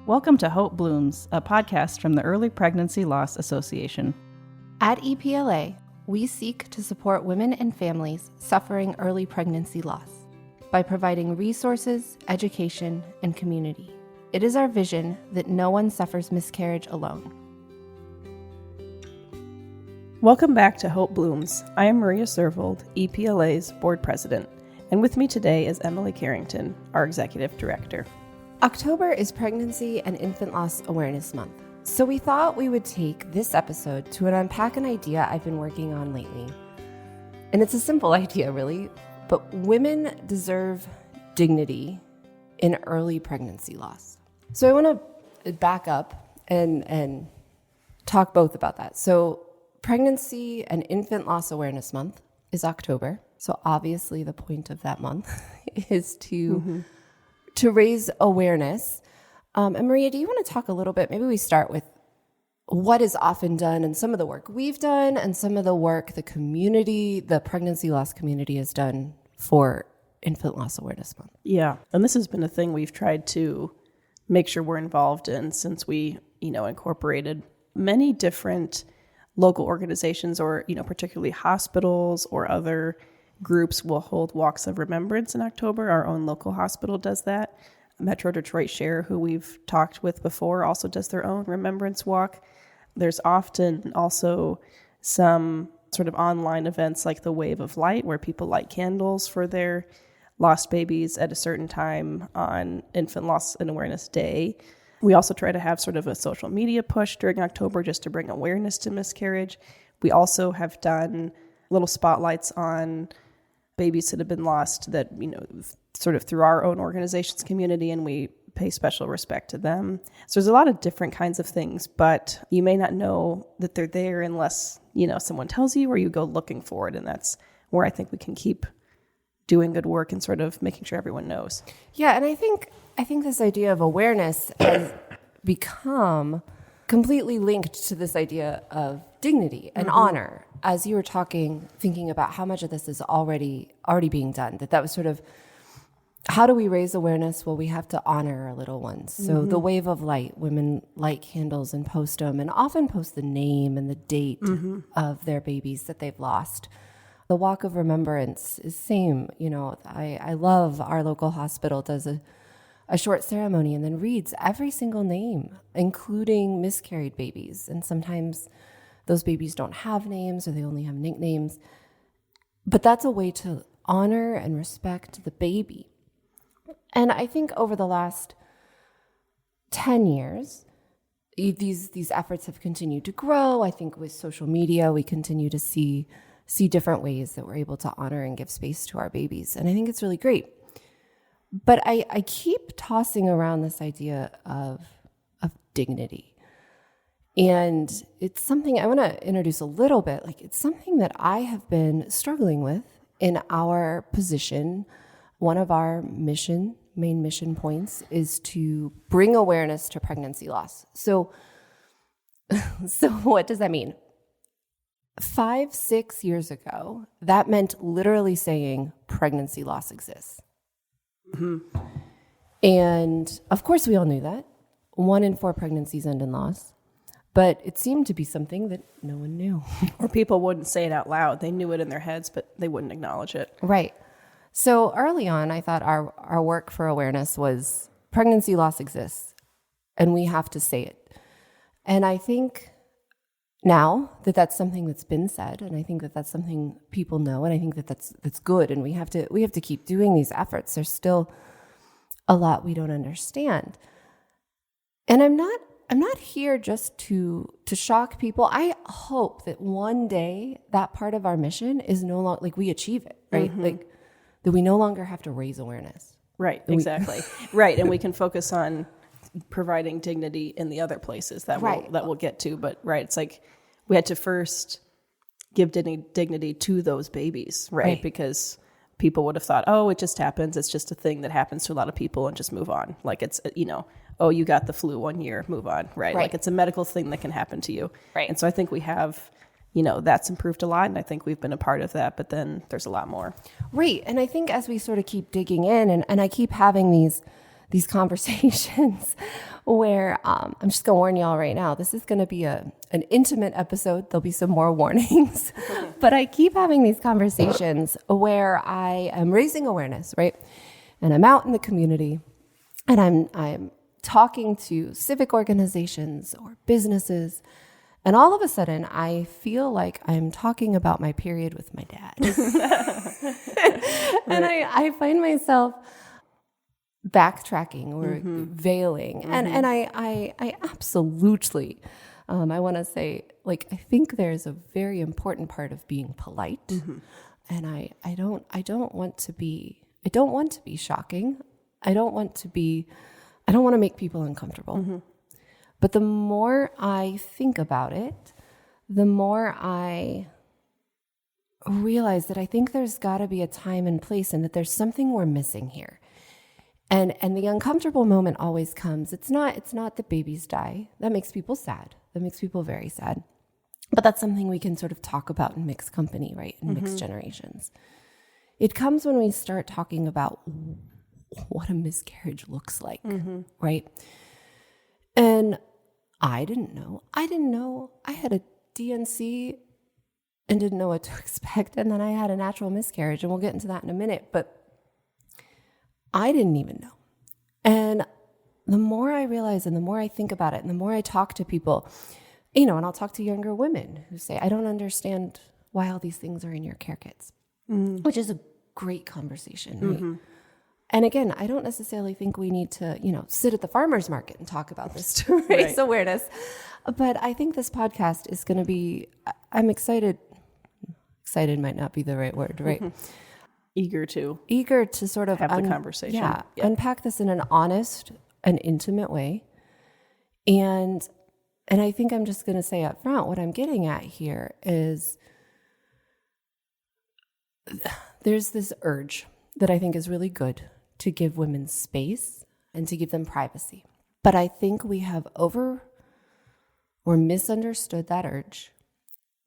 Welcome to Hope Blooms, a podcast from the Early Pregnancy Loss Association. At EPLA, we seek to support women and families suffering early pregnancy loss by providing resources, education, and community. It is our vision that no one suffers miscarriage alone. Welcome back to Hope Blooms. I am Maria Servold, EPLA's board president, and with me today is Emily Carrington, our executive director. October is Pregnancy and Infant Loss Awareness Month, so we thought we would take this episode to unpack an idea I've been working on lately. And it's a simple idea, really, but women deserve dignity in early pregnancy loss. So I want to back up and talk both about that. So Pregnancy and Infant Loss Awareness Month is October. So obviously the point of that month is to raise awareness. And Maria, do you want to talk a little bit? Maybe we start with what is often done and some of the work we've done and some of the work the community, the pregnancy loss community has done for Infant Loss Awareness Month. Yeah, and this has been a thing we've tried to make sure we're involved in since we, incorporated many different local organizations or, particularly hospitals or other groups will hold walks of remembrance in October. Our own local hospital does that. Metro Detroit Share, who we've talked with before, also does their own remembrance walk. There's often also some sort of online events like the Wave of Light, where people light candles for their lost babies at a certain time on Infant Loss and Awareness Day. We also try to have sort of a social media push during October just to bring awareness to miscarriage. We also have done little spotlights on babies that have been lost that, sort of through our own organization's community, and we pay special respect to them. So there's a lot of different kinds of things, but you may not know that they're there unless, someone tells you or you go looking for it. And that's where I think we can keep doing good work and sort of making sure everyone knows. Yeah, and I think this idea of awareness has become completely linked to this idea of dignity and honor. As you were thinking about how much of this is already being done, that was sort of, how do we raise awareness? Well, we have to honor our little ones. So the Wave of Light, women light candles and post them, and often post the name and the date of their babies that they've lost. The Walk of Remembrance is same. I love our local hospital does a short ceremony and then reads every single name, including miscarried babies. And sometimes those babies don't have names or they only have nicknames. But that's a way to honor and respect the baby. And I think over the last 10 years, these efforts have continued to grow. I think with social media, we continue to see different ways that we're able to honor and give space to our babies. And I think it's really great. But I keep tossing around this idea of dignity. And it's something I want to introduce a little bit. It's something that I have been struggling with in our position. One of our main mission points is to bring awareness to pregnancy loss. So what does that mean? 5-6 years ago, that meant literally saying pregnancy loss exists. And of course, we all knew that. 1 in 4 pregnancies end in loss. But it seemed to be something that no one knew. Or people wouldn't say it out loud. They knew it in their heads, but they wouldn't acknowledge it. Right. So early on, I thought our work for awareness was pregnancy loss exists, and we have to say it. And I think now that that's something that's been said, and I think that that's something people know, and I think that that's good, and we have to keep doing these efforts. There's still a lot we don't understand. And I'm not here just to shock people. I hope that one day that part of our mission is no longer, we achieve it, right? That we no longer have to raise awareness. Right, exactly. Right, and we can focus on providing dignity in the other places that we'll get to. But it's we had to first give dignity to those babies, right? Because people would have thought, oh, it just happens. It's just a thing that happens to a lot of people and just move on. It's, oh, you got the flu 1 year, move on, right? It's a medical thing that can happen to you. Right. And so I think we have, that's improved a lot, and I think we've been a part of that, but then there's a lot more. Right. And I think as we sort of keep digging in, and I keep having these these conversations where I'm just going to warn y'all right now, this is going to be an intimate episode. There'll be some more warnings. But I keep having these conversations where I am raising awareness, right? And I'm out in the community and I'm talking to civic organizations or businesses. And all of a sudden, I feel like I'm talking about my period with my dad. And I find myself backtracking or veiling. And I absolutely, I want to say, like, I think there's a very important part of being polite. And I don't want to be shocking. I don't want to make people uncomfortable. But the more I think about it, the more I realize that I think there's got to be a time and place and that there's something we're missing here. And the uncomfortable moment always comes. It's not that babies die. That makes people sad. That makes people very sad. But that's something we can sort of talk about in mixed company, right? In mixed generations. It comes when we start talking about what a miscarriage looks like, right? And I didn't know. I had a DNC and didn't know what to expect. And then I had a natural miscarriage, and we'll get into that in a minute. But I didn't even know. And the more I realize and the more I think about it and the more I talk to people, and I'll talk to younger women who say, I don't understand why all these things are in your care kits, which is a great conversation, right? And again, I don't necessarily think we need to, sit at the farmer's market and talk about this to raise awareness. But I think this podcast is going to be, I'm excited. Excited might not be the right word, right? Eager to sort of have the conversation. Yeah, unpack this in an honest and intimate way. And I think I'm just going to say up front, what I'm getting at here is there's this urge that I think is really good to give women space and to give them privacy. But I think we have misunderstood that urge.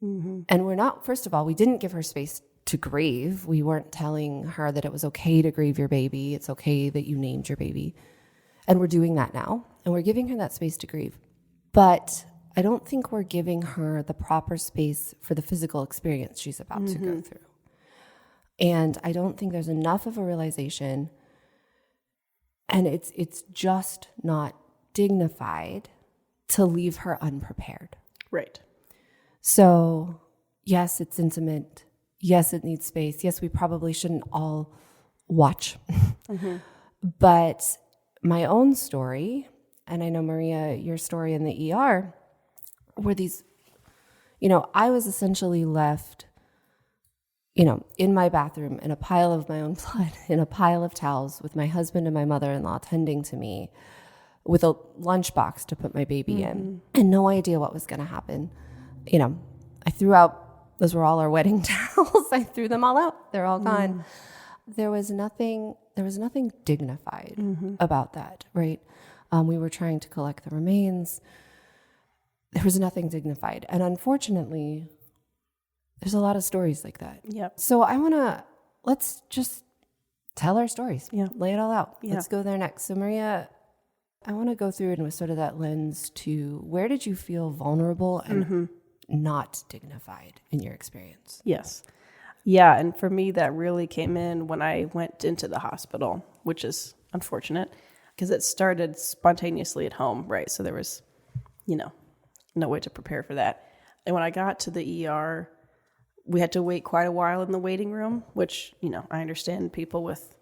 And we're not, first of all, we didn't give her space to grieve. We weren't telling her that it was okay to grieve your baby. It's okay that you named your baby. And we're doing that now. And we're giving her that space to grieve. But I don't think we're giving her the proper space for the physical experience she's about to go through. And I don't think there's enough of a realization, and it's just not dignified to leave her unprepared. Right. So, yes, it's intimate. Yes, it needs space. Yes, we probably shouldn't all watch. But my own story, and I know, Maria, your story in the ER, were these, I was essentially left in my bathroom, in a pile of my own blood, in a pile of towels, with my husband and my mother-in-law tending to me, with a lunchbox to put my baby in, and no idea what was going to happen. I threw out, those were all our wedding towels. I threw them all out. They're all gone. There was nothing dignified about that, right? We were trying to collect the remains. There was nothing dignified. And unfortunately, there's a lot of stories like that. Yep. So let's just tell our stories. Yeah. Lay it all out. Yeah. Let's go there next. So Maria, I want to go through it with sort of that lens to where did you feel vulnerable and not dignified in your experience? Yes. Yeah. And for me, that really came in when I went into the hospital, which is unfortunate because it started spontaneously at home, right? So there was, no way to prepare for that. And when I got to the ER, we had to wait quite a while in the waiting room, which, I understand people with,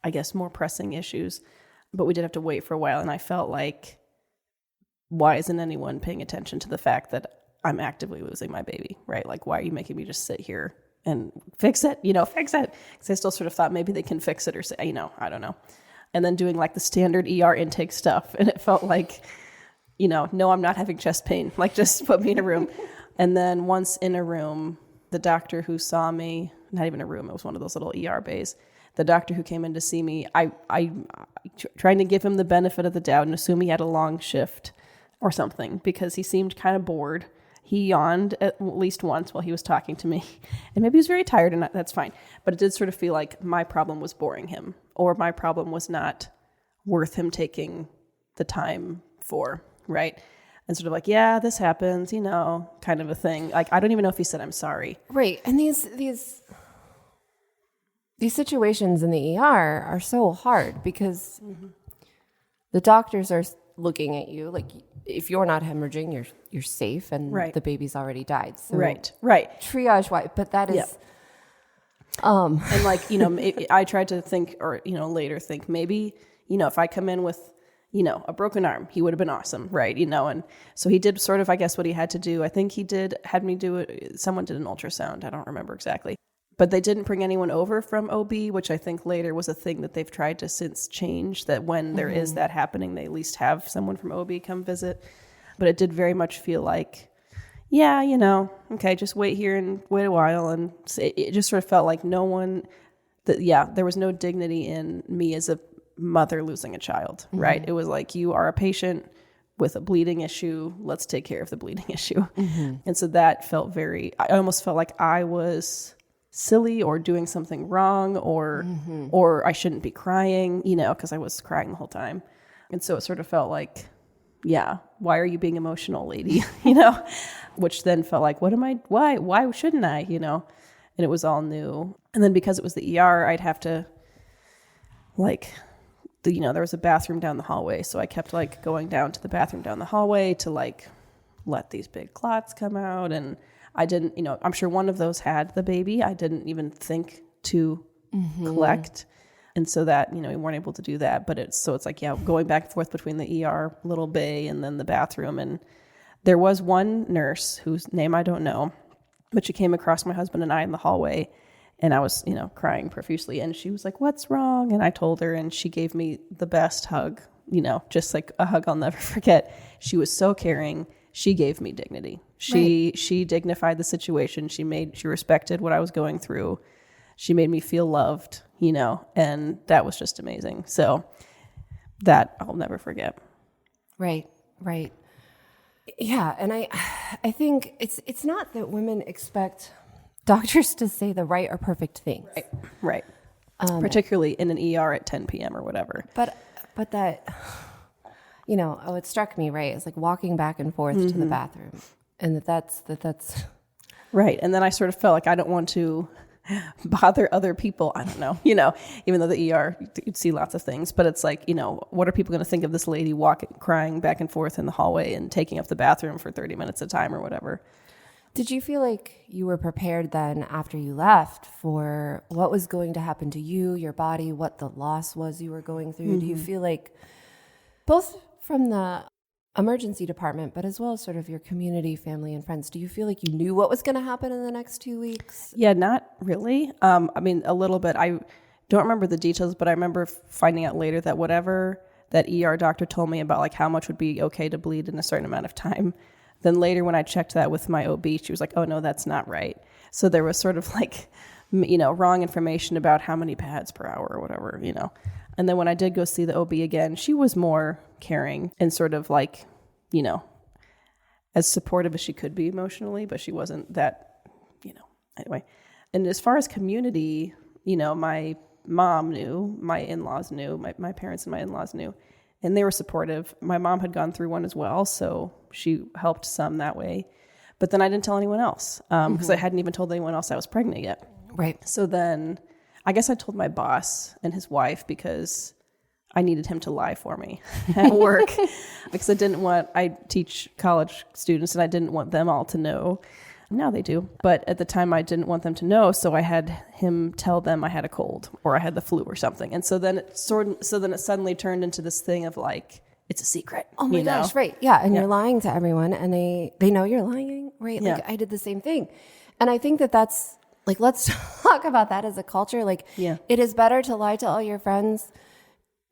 I guess more pressing issues, but we did have to wait for a while. And I felt like, why isn't anyone paying attention to the fact that I'm actively losing my baby, right? Like, why are you making me just sit here and fix it? Fix it. Because I still sort of thought maybe they can fix it or say, I don't know. And then doing like the standard ER intake stuff. And it felt like, no, I'm not having chest pain. Like, just put me in a room. And then once in a room, the doctor who saw me, not even a room, it was one of those little ER bays. The doctor who came in to see me, I trying to give him the benefit of the doubt and assume he had a long shift or something because he seemed kind of bored. he yawned at least once while he was talking to me. And maybe he was very tired, and that's fine. But it did sort of feel like my problem was boring him, or my problem was not worth him taking the time for, right? And sort of like, yeah, this happens, kind of a thing. Like, I don't even know if he said, I'm sorry. Right. And these situations in the ER are so hard because the doctors are looking at you like, if you're not hemorrhaging, you're safe, and the baby's already died. So right. Triage why, but that is, and like, I tried to think, or, later think maybe, if I come in with, a broken arm, he would have been awesome. Right. And so he did sort of, I guess, what he had to do. I think he had me do it. Someone did an ultrasound. I don't remember exactly, but they didn't bring anyone over from OB, which I think later was a thing that they've tried to since change, that when there is that happening, they at least have someone from OB come visit. But it did very much feel like, yeah, okay, just wait here and wait a while. And it just sort of felt like there was no dignity in me as a mother losing a child, right? It was like, you are a patient with a bleeding issue. Let's take care of the bleeding issue. And so that felt I almost felt like I was silly or doing something wrong, or I shouldn't be crying, because I was crying the whole time. And so it sort of felt like, yeah, why are you being emotional, lady? Which then felt like, why shouldn't I, And it was all new. And then because it was the ER, I'd have to there was a bathroom down the hallway. So I kept going down to the bathroom down the hallway to let these big clots come out. And I didn't, I'm sure one of those had the baby. I didn't even think to collect. And so that, we weren't able to do that. But it's like, going back and forth between the ER little bay and then the bathroom. And there was one nurse whose name I don't know, but she came across my husband and I in the hallway. And I was, crying profusely. And she was like, what's wrong? And I told her, and she gave me the best hug, just like a hug I'll never forget. She was so caring. She gave me dignity. She dignified the situation. She respected what I was going through. She made me feel loved, and that was just amazing. So that I'll never forget. Right. Yeah. And I think it's not that women expect doctors to say the right or perfect things. Right. Particularly in an ER at 10 p.m. or whatever. But that, it struck me, right? It's like walking back and forth to the bathroom, and that's right. And then I sort of felt like I don't want to bother other people. I don't know, even though the ER, you'd see lots of things, but it's like, what are people going to think of this lady crying back and forth in the hallway and taking up the bathroom for 30 minutes at a time or whatever? Did you feel like you were prepared then after you left for what was going to happen to you, your body, what the loss was you were going through? Do you feel like both from the emergency department, but as well as sort of your community, family, and friends, do you feel like you knew what was going to happen in the next 2 weeks? Yeah, not really. A little bit. I don't remember the details, but I remember finding out later that whatever that ER doctor told me about how much would be okay to bleed in a certain amount of time, then later when I checked that with my OB, she was like, oh, no, that's not right. So there was sort of wrong information about how many pads per hour or whatever, And then when I did go see the OB again, she was more caring and sort of as supportive as she could be emotionally, but she wasn't that, anyway. And as far as community, my mom knew, my in-laws knew, my parents and my in-laws knew. And they were supportive. My mom had gone through one as well, so she helped some that way. But then I didn't tell anyone else because I hadn't even told anyone else I was pregnant yet. Right. So then I guess I told my boss and his wife because I needed him to lie for me at work because I teach college students and I didn't want them all to know. Now they do. But at the time I didn't want them to know, so I had him tell them I had a cold or I had the flu or something. And so then it suddenly turned into this thing of it's a secret. Oh my gosh, right. Yeah. And you're lying to everyone and they know you're lying, right? I did the same thing. And I think that's let's talk about that as a culture. It is better to lie to all your friends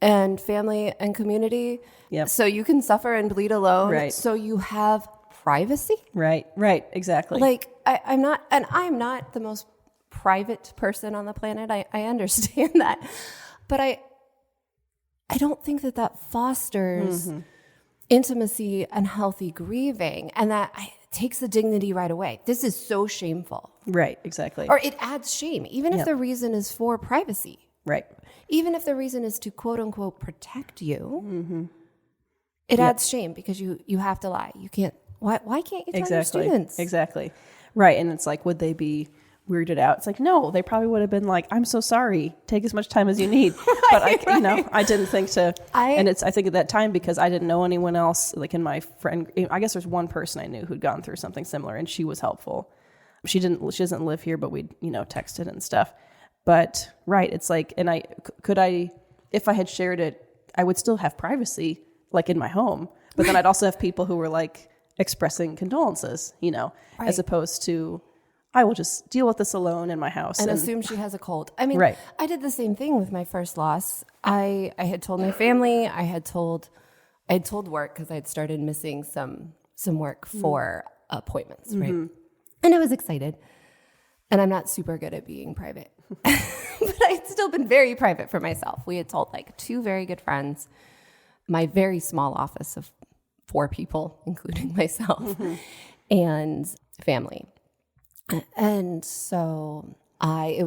and family and community so you can suffer and bleed alone. Right. So you have privacy. Right, exactly. I'm not the most private person on the planet. I understand that. But I don't think that fosters intimacy and healthy grieving. And that takes the dignity right away. This is so shameful. Right, exactly. Or it adds shame, even if the reason is for privacy. Right. Even if the reason is to quote unquote protect you, it adds shame because you have to lie. You can't. Why can't you tell your students? Exactly. Right. And it's like, would they be weirded out? It's like, no, they probably would have been like, I'm so sorry. Take as much time as you need. But I didn't think to. I think at that time, because I didn't know anyone else, like in my friend, I guess there's one person I knew who'd gone through something similar, and she was helpful. She doesn't live here, but we texted and stuff. But right, it's like, and if I had shared it, I would still have privacy, like in my home. But then I'd also have people who were like expressing condolences, as opposed to, I will just deal with this alone in my house and assume she has a cold. I mean, right. I did the same thing with my first loss. I had told my family. I had told work because I had started missing some work for appointments, right? And I was excited. And I'm not super good at being private. But I'd still been very private for myself. We had told like 2 very good friends, my very small office of 4 people, including myself, and family. And so I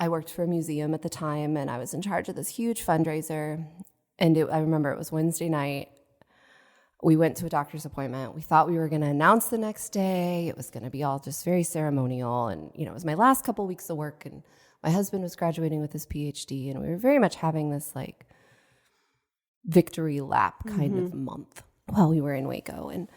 worked for a museum at the time, and I was in charge of this huge fundraiser. And I remember it was Wednesday night. We went to a doctor's appointment. We thought we were going to announce the next day. It was going to be all just very ceremonial. And, it was my last couple weeks of work, and my husband was graduating with his PhD, and we were very much having this like victory lap kind of month while we were in Waco. And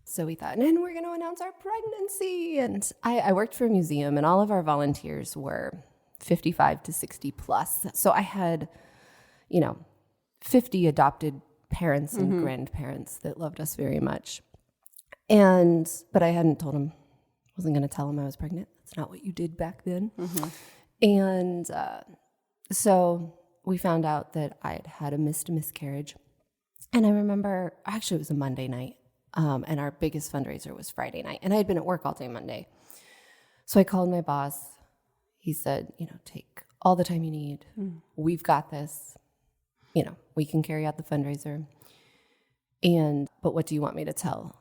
so we thought, and then we're going to announce our pregnancy. And I worked for a museum, and all of our volunteers were 55 to 60 plus. So I had, 50 adopted parents and grandparents that loved us very much. But I hadn't told them, wasn't going to tell them I was pregnant. That's not what you did back then. And so we found out that I had had a miscarriage. And I remember, actually it was a Monday night, and our biggest fundraiser was Friday night. And I had been at work all day Monday. So I called my boss. He said, take all the time you need. We've got this. We can carry out the fundraiser. But what do you want me to tell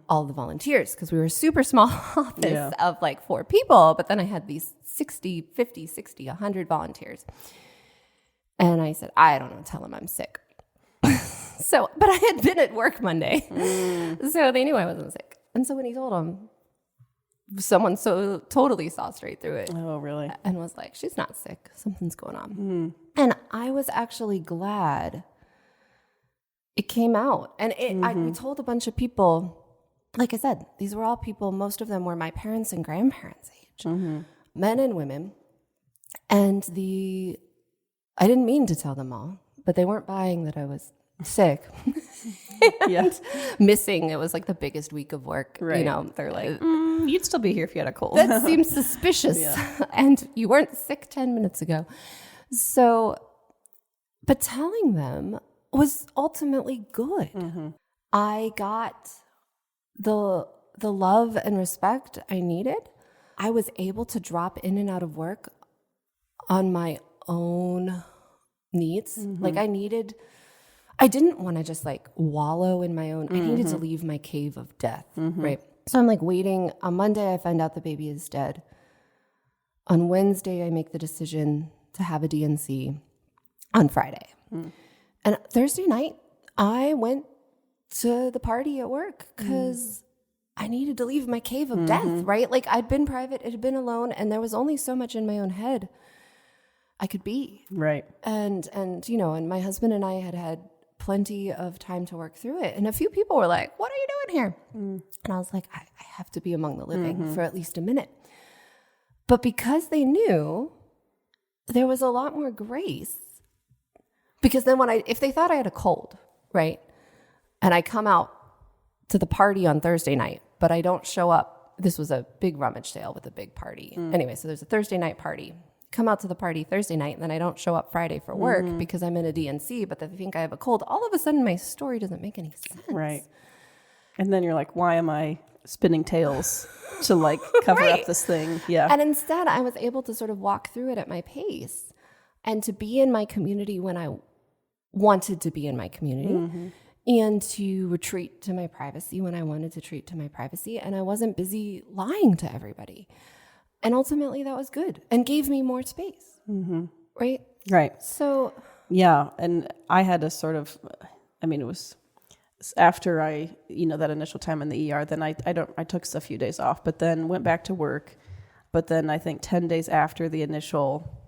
all the volunteers? Because we were a super small office of like 4 people, but then I had these 50, 60, 100 volunteers. And I said, I don't know, tell them I'm sick. But I had been at work Monday, so they knew I wasn't sick. And so when he told them, someone so totally saw straight through it. Oh, really? And was like, she's not sick. Something's going on. And I was actually glad it came out. And we told a bunch of people, like I said, these were all people, most of them were my parents' and grandparents' age, men and women. And I didn't mean to tell them all, but they weren't buying that I was sick and missing. It was like the biggest week of work. Right. They're like, you'd still be here if you had a cold. That seems suspicious. And you weren't sick 10 minutes ago. So, but telling them was ultimately good. I got the love and respect I needed. I was able to drop in and out of work on my own needs. Like I didn't want to just like wallow in my own, I needed to leave my cave of death, right? So I'm like waiting. On Monday, I find out the baby is dead. On Wednesday, I make the decision to have a DNC on Friday. And Thursday night, I went to the party at work because I needed to leave my cave of death, right? Like I'd been private, it had been alone, and there was only so much in my own head I could be. Right. And my husband and I had plenty of time to work through it. And a few people were like, what are you doing here? And I was like, I have to be among the living for at least a minute. But because they knew, there was a lot more grace. Because then if they thought I had a cold, right? And I come out to the party on Thursday night, but I don't show up. This was a big rummage sale with a big party. Anyway, so there's a Thursday night party. Come out to the party Thursday night, and then I don't show up Friday for work because I'm in a DNC, but they think I have a cold. All of a sudden, my story doesn't make any sense. Right. And then you're like, why am I spinning tales to like cover up this thing? Yeah. And instead, I was able to sort of walk through it at my pace and to be in my community when I wanted to be in my community and to retreat to my privacy when I wanted to retreat to my privacy. And I wasn't busy lying to everybody. And ultimately that was good and gave me more space. Right? Right. So yeah. And I had a sort of, it was after that initial time in the ER, then I took a few days off, but then went back to work. But then I think 10 days after the initial,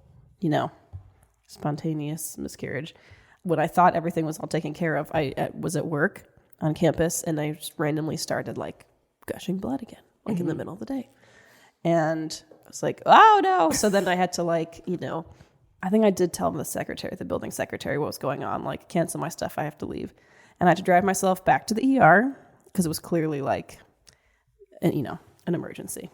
spontaneous miscarriage, when I thought everything was all taken care of, I was at work on campus and I just randomly started like gushing blood again, like in the middle of the day. And I was like, oh no. So then I had to I think I did tell the building secretary what was going on, like cancel my stuff. I have to leave. And I had to drive myself back to the ER because it was clearly like, an emergency.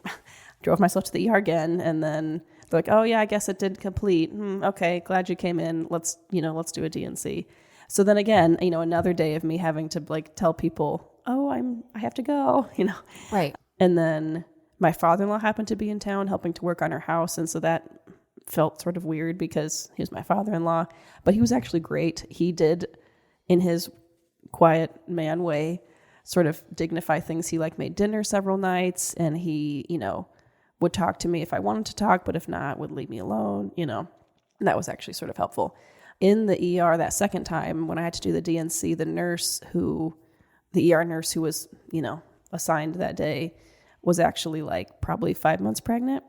Drove myself to the ER again. And then they're like, oh yeah, I guess it did complete. Okay. Glad you came in. Let's do a DNC. So then again, another day of me having to like tell people, oh, I have to go, Right. And then my father-in-law happened to be in town helping to work on her house. And so that felt sort of weird because he was my father-in-law, but he was actually great. He did, in his quiet man way, sort of dignify things. He like made dinner several nights and he, would talk to me if I wanted to talk, but if not, would leave me alone, and that was actually sort of helpful. In the ER that second time, when I had to do the DNC, the ER nurse who was, assigned that day was actually like probably 5 months pregnant,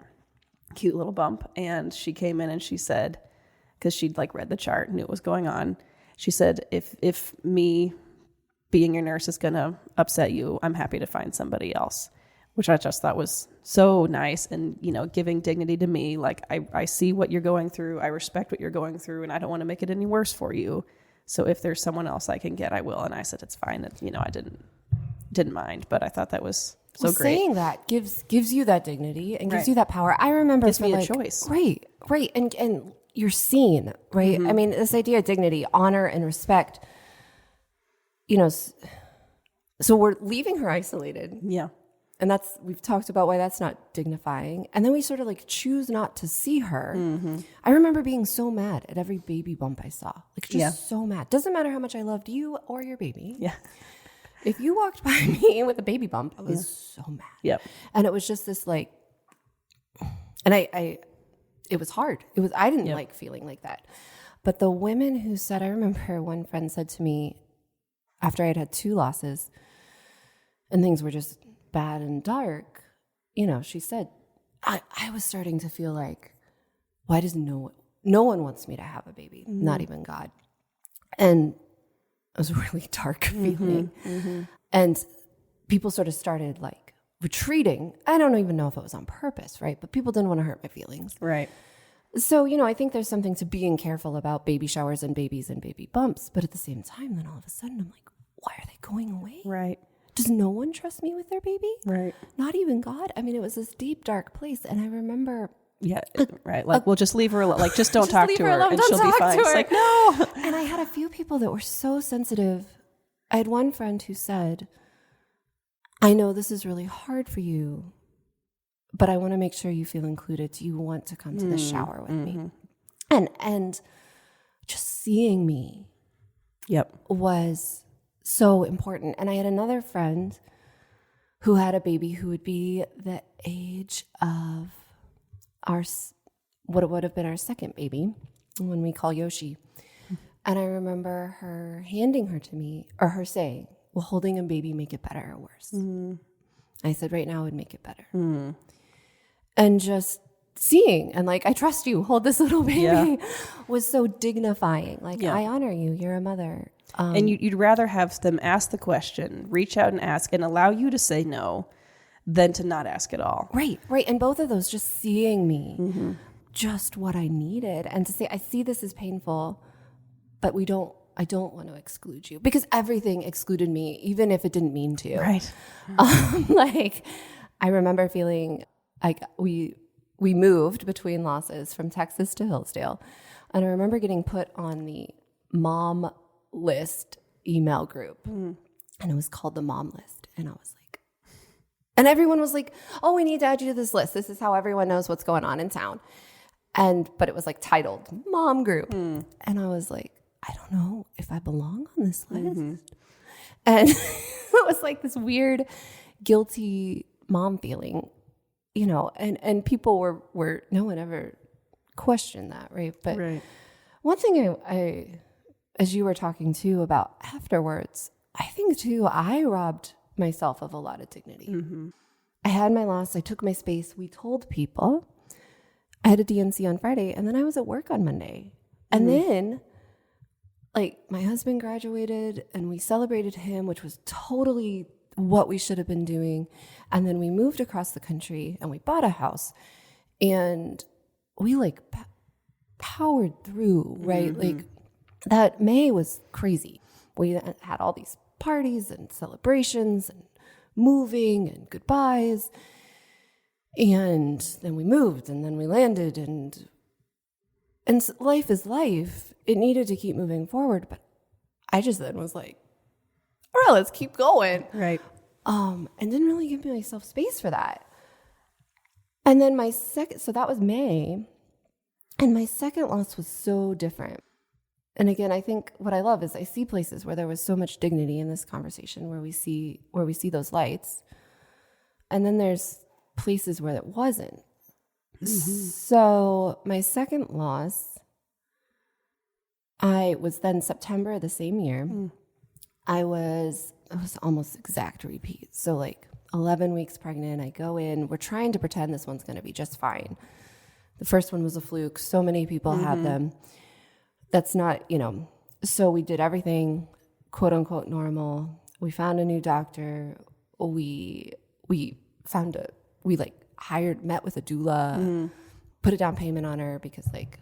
cute little bump. And she came in and she said, because she'd like read the chart and knew what was going on, she said, if me being your nurse is going to upset you, I'm happy to find somebody else, which I just thought was so nice and, giving dignity to me. Like, I see what you're going through. I respect what you're going through and I don't want to make it any worse for you. So if there's someone else I can get, I will. And I said, it's fine. I didn't mind, but I thought that was so great. Saying that gives you that dignity and gives you that power. I remember gives me a choice. Right. And you're seen, right? I mean, this idea of dignity, honor and respect, so we're leaving her isolated. Yeah. And we've talked about why that's not dignifying. And then we sort of like choose not to see her. I remember being so mad at every baby bump I saw. Like just so mad. Doesn't matter how much I loved you or your baby. Yeah. If you walked by me with a baby bump, I was so mad. Yep. And it was just this like, and it was hard. I didn't like feeling like that. But the women who said, I remember one friend said to me after I had 2 losses and things were just bad and dark, she said, I was starting to feel like, why does no one wants me to have a baby, not even God. And it was a really dark feeling. And people sort of started like retreating. I don't even know if it was on purpose, right? But people didn't want to hurt my feelings. Right. So, I think there's something to being careful about baby showers and babies and baby bumps. But at the same time, then all of a sudden I'm like, why are they going away? Right. Does no one trust me with their baby? Right. Not even God. I mean, it was this deep, dark place. And I remember... Yeah, right. Like, we'll just leave her alone. Like, just don't talk to her and she'll be fine. It's like, no. And I had a few people that were so sensitive. I had one friend who said, I know this is really hard for you, but I want to make sure you feel included. Do you want to come to the shower with me? And just seeing me was so important. And I had another friend who had a baby who would be the age of what would have been our second baby when we call Yoshi. And I remember her handing her to me, or her saying, will holding a baby make it better or worse? I said, right now it would make it better. And just seeing and like, I trust you, hold this little baby was so dignifying. Like, I honor you, you're a mother. And you'd rather have them ask the question, reach out and ask and allow you to say no than to not ask at all. Right. And both of those, just seeing me, just what I needed. And to say, I see this as painful, but I don't want to exclude you, because everything excluded me, even if it didn't mean to. Right. Like, I remember feeling like we moved between losses from Texas to Hillsdale. And I remember getting put on the mom list email group, and it was called the mom list. And I was like, and everyone was like, oh, we need to add you to this list. This is how everyone knows what's going on in town. But it was like titled mom group. And I was like, I don't know if I belong on this list. And it was like this weird, guilty mom feeling, you know, and people were no one ever questioned that, right? But Right. one thing I, as you were talking too about afterwards, I think too, I robbed myself of a lot of dignity. Mm-hmm. I had my loss. I took my space. We told people. I had a DNC on Friday, and then I was at work on Monday. And then, like, my husband graduated, and we celebrated him, which was totally what we should have been doing. And then we moved across the country, and we bought a house. And we, like, powered through, right? Mm-hmm. Like, that May was crazy. We had all these parties and celebrations and moving and goodbyes. And then we moved, and then we landed, and life is life. It needed to keep moving forward, but I just then was like, all right, let's keep going. Right. And didn't really give myself space for that. And then so that was May, and my second loss was so different. And again, I think what I love is I see places where there was so much dignity in this conversation, where we see those lights. And then there's places where it wasn't. Mm-hmm. So my second loss, I was then September the same year. It was almost exact repeat. So like 11 weeks pregnant, I go in, we're trying to pretend this one's going to be just fine. The first one was a fluke. So many people have them. That's not, so we did everything quote unquote normal. We found a new doctor. We met with a doula, put a down payment on her because like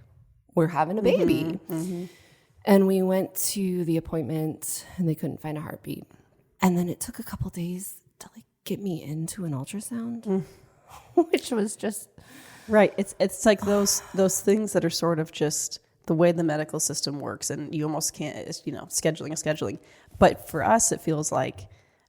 we're having a baby. And we went to the appointment and they couldn't find a heartbeat. And then it took a couple days to like get me into an ultrasound, which was just right. It's like those things that are sort of just the way the medical system works, and you almost can't, scheduling. But for us, it feels like,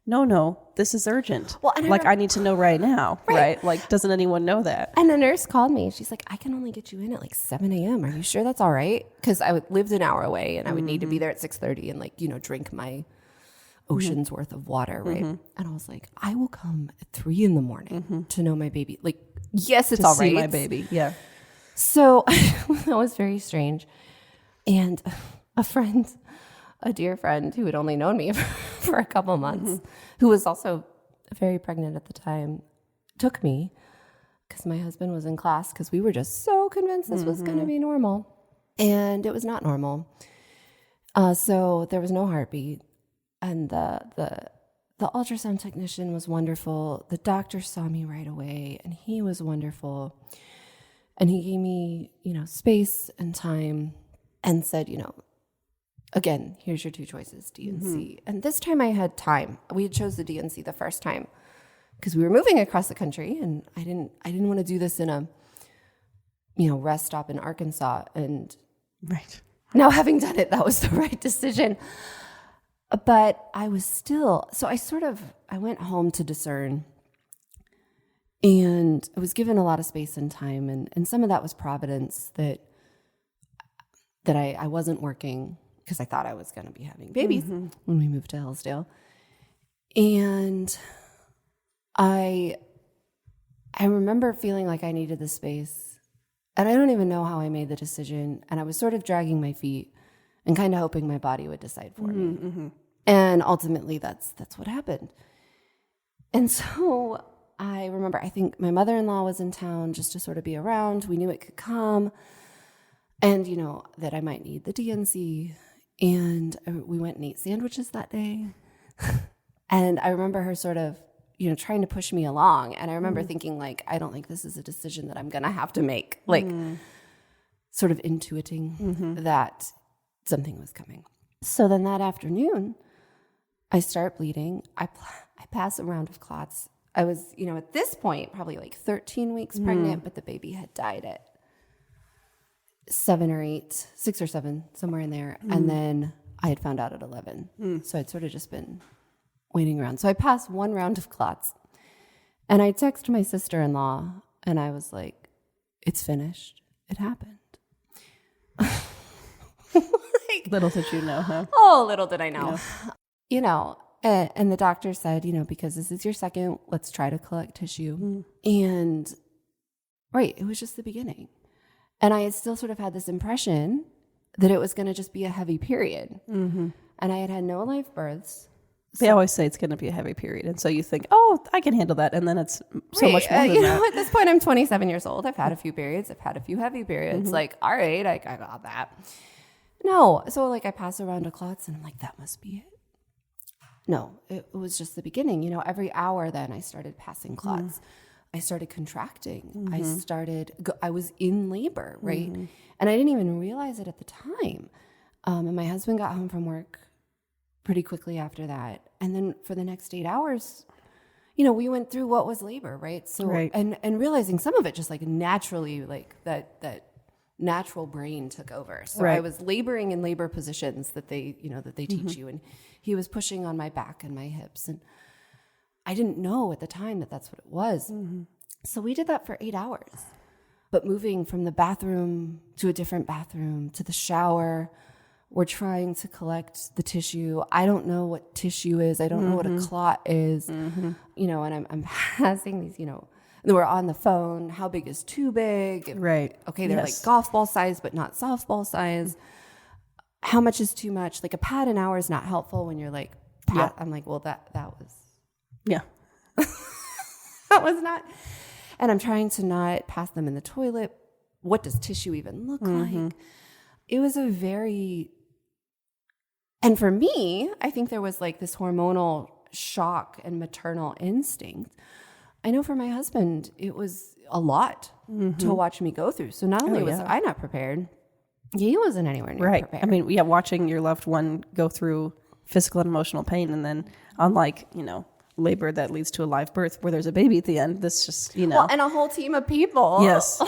no, this is urgent. Well, I need to know right now, right? Like, doesn't anyone know that? And the nurse called me. She's like, I can only get you in at like 7 a.m. Are you sure that's all right? Because I lived an hour away, and I would need to be there at 6:30 and like, drink my ocean's worth of water, right? And I was like, I will come at 3 a.m. to know my baby. Like, yes, it's all right. See my baby, yeah. So that was very strange. And a dear friend who had only known me for a couple months, who was also very pregnant at the time, took me because my husband was in class because we were just so convinced this was going to be normal. And it was not normal. So there was no heartbeat. And the ultrasound technician was wonderful. The doctor saw me right away, and he was wonderful. And he gave me, space and time and said, again, here's your two choices, DNC. And this time I had time. We had chose the DNC the first time because we were moving across the country, and I didn't want to do this in a, rest stop in Arkansas. And right now, having done it, that was the right decision. But I was still, so I went home to discern. And I was given a lot of space and time, and some of that was providence that I wasn't working because I thought I was going to be having babies when we moved to Hillsdale. And I remember feeling like I needed the space, and I don't even know how I made the decision. And I was sort of dragging my feet and kind of hoping my body would decide for me. And ultimately, that's what happened. And so I remember, I think my mother-in-law was in town just to sort of be around. We knew it could come, and, that I might need the DNC. And we went and ate sandwiches that day. And I remember her sort of, trying to push me along. And I remember thinking, like, I don't think this is a decision that I'm going to have to make. Like, sort of intuiting that something was coming. So then that afternoon, I start bleeding. I pass a round of clots. I was, at this point, probably like 13 weeks pregnant, but the baby had died at 6 or 7, somewhere in there. And then I had found out at 11. So I'd sort of just been waiting around. So I passed one round of clots, and I texted my sister-in-law, and I was like, it's finished. It happened. Little did you know, huh? Oh, little did I know. And the doctor said, because this is your second, let's try to collect tissue. And it was just the beginning. And I had still sort of had this impression that it was going to just be a heavy period. And I had no live births. They always say it's going to be a heavy period. And so you think, oh, I can handle that. And then it's so much more than that. At this point, I'm 27 years old. I've had a few periods. I've had a few heavy periods. Like, all right, I got that. No. So I pass around to clots and I'm like, that must be it. No, it was just the beginning. Every hour then I started passing clots. I started contracting. I was in labor, right? And I didn't even realize it at the time. And my husband got home from work pretty quickly after that. And then for the next 8 hours, we went through what was labor, right? So, and realizing some of it just naturally, that natural brain took over. So I was laboring in labor positions that they teach you. And he was pushing on my back and my hips. And I didn't know at the time that that's what it was. So we did that for 8 hours. But moving from the bathroom to a different bathroom to the shower, we're trying to collect the tissue. I don't know what tissue is. I don't know what a clot is. And I'm passing these, and we're on the phone. How big is too big? And, okay, they're like golf ball size, but not softball size. How much is too much? Like a pad an hour is not helpful when you're like, I'm like, well, that was. Yeah. That was not. And I'm trying to not pass them in the toilet. What does tissue even look like? It was a very, and for me, I think there was this hormonal shock and maternal instinct. I know for my husband, it was a lot to watch me go through. So not only was I not prepared, he wasn't anywhere near prepared. I mean, watching your loved one go through physical and emotional pain, and then unlike, labor that leads to a live birth where there's a baby at the end, this just, Well, and a whole team of people. Yes.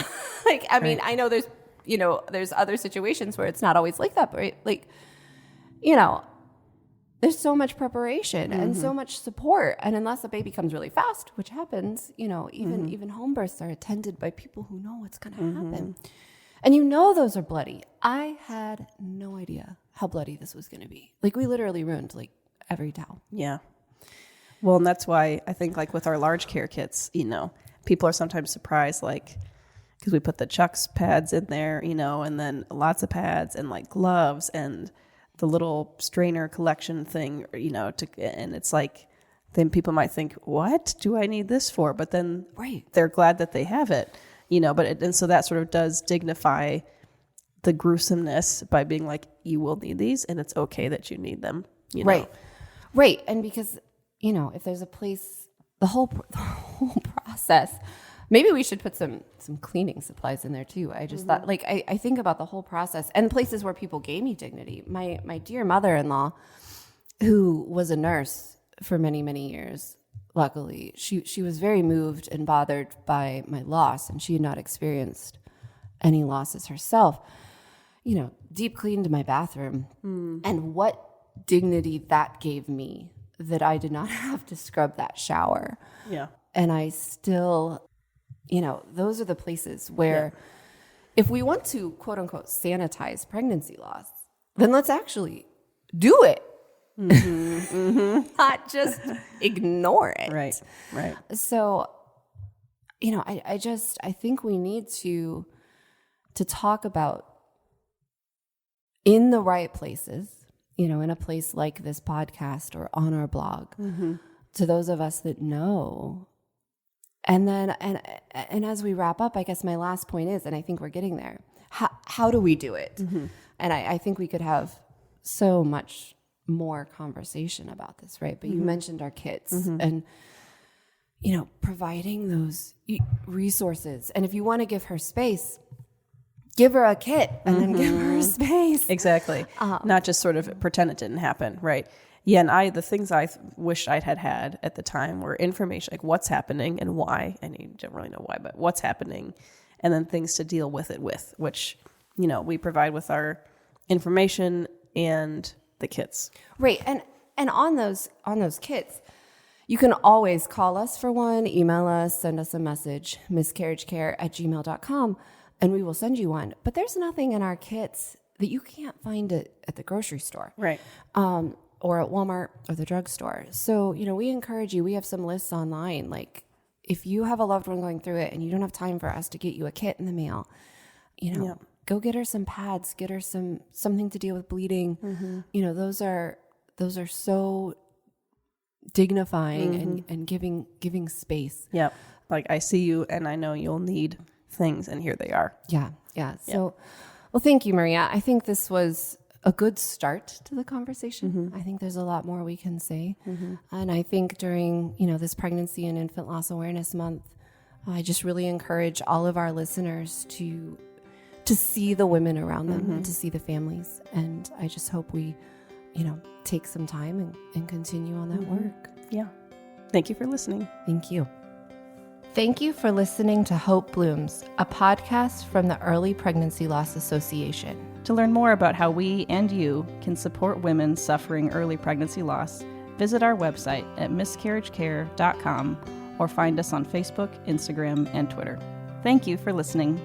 I mean, I know there's other situations where it's not always like that, but there's so much preparation and so much support. And unless a baby comes really fast, which happens, even home births are attended by people who know what's going to happen. And those are bloody. I had no idea how bloody this was going to be. We literally ruined every towel. Yeah. Well, and that's why I think with our large care kits, people are sometimes surprised, because we put the Chucks pads in there, and then lots of pads and gloves and the little strainer collection thing, and it's then people might think, what do I need this for? But then they're glad that they have it, and so that sort of does dignify the gruesomeness by being you will need these and it's okay that you need them, Right. And because, if there's a place, the whole process, maybe we should put some cleaning supplies in there too. I just thought, I think about the whole process and places where people gave me dignity. My dear mother-in-law, who was a nurse for many, many years, luckily, she was very moved and bothered by my loss, and she had not experienced any losses herself. Deep cleaned my bathroom, and what dignity that gave me that I did not have to scrub that shower. Yeah. And I still, those are the places where if we want to, quote unquote, sanitize pregnancy loss, then let's actually do it. Not just ignore it. Right. So, I think we need to talk about in the right places, in a place like this podcast or on our blog, to those of us that know. And then, and as we wrap up, I guess my last point is, and I think we're getting there, how do we do it? And I think we could have so much more conversation about this, right? But you mentioned our kits and, providing those resources. And if you want to give her space, give her a kit and then give her space. Exactly. Not just sort of pretend it didn't happen, right? Yeah, and the things I wish I'd had at the time were information, what's happening and why. And you don't really know why, but what's happening, and then things to deal with it with, which, we provide with our information and the kits. Right. And on those kits, you can always call us for one, email us, send us a message, miscarriagecare@gmail.com, and we will send you one. But there's nothing in our kits that you can't find at the grocery store. Right. or at Walmart or the drugstore. So, we encourage you. We have some lists online. Like, if you have a loved one going through it and you don't have time for us to get you a kit in the mail, go get her some pads, get her something to deal with bleeding. Mm-hmm. Those are so dignifying and giving space. Yeah. Like, I see you and I know you'll need things, and here they are. Yeah. So, well, thank you, Maria. I think this was a good start to the conversation. Mm-hmm. I think there's a lot more we can say. Mm-hmm. And I think during, this Pregnancy and Infant Loss Awareness Month, I just really encourage all of our listeners to see the women around them and to see the families. And I just hope we, take some time and continue on that work. Yeah. Thank you for listening. Thank you. Thank you for listening to Hope Blooms, a podcast from the Early Pregnancy Loss Association. To learn more about how we and you can support women suffering early pregnancy loss, visit our website at miscarriagecare.com or find us on Facebook, Instagram, and Twitter. Thank you for listening.